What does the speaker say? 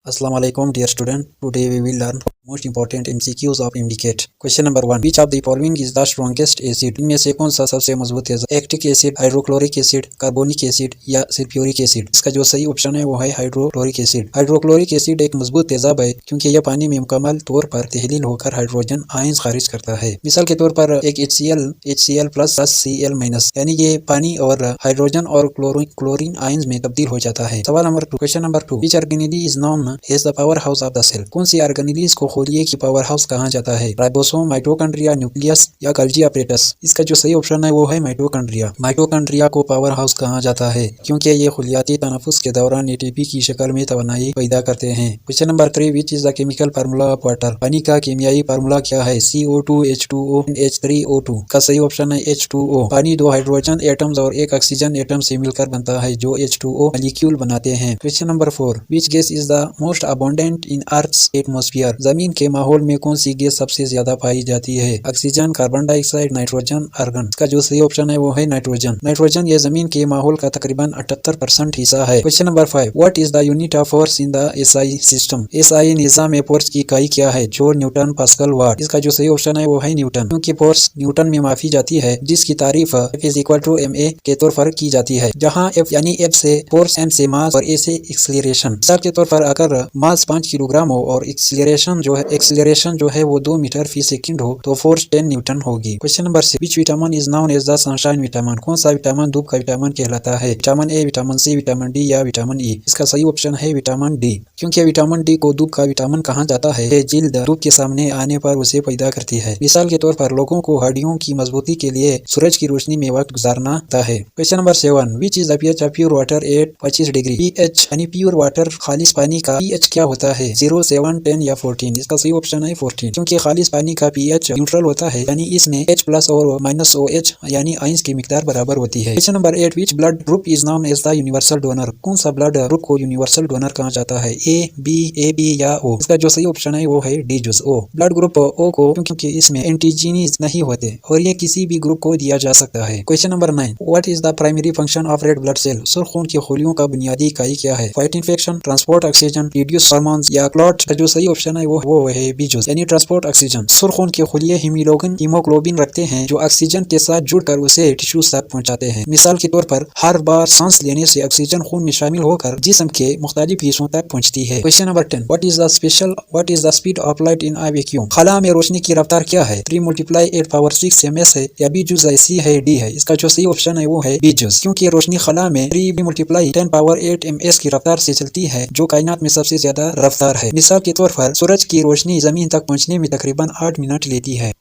Assalamu alaikum dear student. Today we will learn most important MCQs of indicate. Question number 1. Which of the following is the strongest acid? इनमें से कौन सा सबसे मजबूत है? Acetic acid, hydrochloric acid, carbonic acid या sulphuric acid? इसका जो सही ऑप्शन है वो है हाइड्रोक्लोरिक एसिड। हाइड्रोक्लोरिक एसिड एक मजबूत तेजाब है क्योंकि यह पानी में मुकम्मल तौर पर तहलील होकर हाइड्रोजन आयंस खारिज करता है। मिसाल के तौर पर एक HCl प्लस Cl माइनस, यानी ये पानी और हाइड्रोजन और क्लोरीन आयंस में तब्दील हो जाता है। सवाल number 2। Question number 2. Which organelle is known as the power house of the cell? कौन सी ऑर्गेनेलिस को खोलिए की पावर हाउस कहा जाता है? राइबोसोम, माइटोकॉन्ड्रिया, न्यूक्लियस या गोल्गी apparatus? इसका जो सही ऑप्शन है वो है माइटोकॉन्ड्रिया। माइटोकॉन्ड्रिया को पावर हाउस कहा जाता है क्योंकि ये खुलियाती तनफुस के दौरान एटीपी की शक्ल में तवानाई पैदा करते हैं। Question number 3. Which is the chemical formula of water? पानी का केमियाई फार्मूला क्या है? CO2, H2O, H3O2। का सही ऑप्शन है H2O। पानी 2 हाइड्रोजन एटम्स और 1 ऑक्सीजन एटम से मिलकर बनता है जो H2O मॉलिक्यूल बनाते हैं। Question number 4. Which gas is the most abundant in Earth's atmosphere? जमीन के माहौल में कौन सी गैस सबसे ज्यादा पाई जाती है? Oxygen, carbon dioxide, nitrogen, argon? इसका जो सही ऑप्शन है वो है नाइट्रोजन। नाइट्रोजन ये जमीन के माहौल का तकरीबन 78% हिस्सा है। Question number 5. What is the unit of force in the SI system? SI निज़ाम में फोर्स की इकाई क्या है? जूल, न्यूटन, पास्कल, वाट? इसका जो सही ऑप्शन है वो है न्यूटन, क्योंकि फोर्स न्यूटन में माफी जाती है जिसकी तारीफ F is equal to ma के तौर पर की जाती है, जहाँ F यानी F से फोर्स, M से मास और A से एक्सीलरेशन। मिसाल के तौर पर अगर मास 5 किलोग्राम हो और एक्सीलरेशन जो है वो 2 मीटर फी सेकंड हो तो फोर्स 10 न्यूटन होगी। Question number 6. Which vitamin is known as the sunshine vitamin? कौन सा विटामिन धूप का विटामिन कहलाता है? Vitamin A, vitamin C, vitamin D या विटामिन ई? इसका सही ऑप्शन है विटामिन डी, क्योंकि विटामिन डी को धूप का विटामिन कहा जाता है। ये जिल्द धूप के सामने आने पर उसे पैदा करती है। मिसाल के तौर पर लोगों को हड्डियों की मजबूती के लिए सूरज की रोशनी में वक्त गुजारना होता है। Question number 7. Which is the pH of pure water at 25 degree? pH यानी प्योर वाटर खालिस पानी का pH क्या होता है? 0, 7, 10 या 14? इसका सही ऑप्शन है 14, क्योंकि खालिस पानी का pH न्यूट्रल होता है, यानी इसमें H प्लस और माइनस OH यानी आयंस की मिकदार बराबर होती है। Question number 8. Which blood group is known as the universal donor? कौन सा ब्लड ग्रुप को यूनिवर्सल डोनर कहा जाता है? A, B या O? इसका जो सही ऑप्शन है वो है D juice, O। Blood group O को क्योंकि इसमें एंटीजीनीज नहीं होते और ये किसी भी ग्रुप को दिया जा सकता है। Question number 9. What is the primary function of red blood cell? सुर्ख खून की खोलियों का बुनियादी इकाई क्या है? Fight infection, transport oxygen, reduce hormones या क्लॉट? का जो सही ऑप्शन है वो है B जूस, यानी ट्रांसपोर्ट ऑक्सीजन। सुर्ख खून के खोलिए हीमोग्लोबिन रखते हैं जो ऑक्सीजन के साथ जुड़कर उसे टिश्यूज तक पहुंचाते हैं। मिसाल के तौर पर हर बार सांस लेने से ऑक्सीजन खून में शामिल होकर जिस्म के मुख्तलिफ हिस्सों तक पहुंचती है। Question number 10. What is the speed of light in a vacuum? खला में रोशनी की रफ्तार क्या है? 3 × 8⁶ ms है या B जूस C है D है? इसका जो सही ऑप्शन है वो है B जूस, क्योंकि रोशनी खला में 3 × 10⁸ ms की रफ्तार से चलती है जो कायनात में सबसे ज्यादा रफ्तार है। मिसाल के तौर पर सूरज की रोशनी जमीन तक पहुंचने में तकरीबन 8 मिनट लेती है।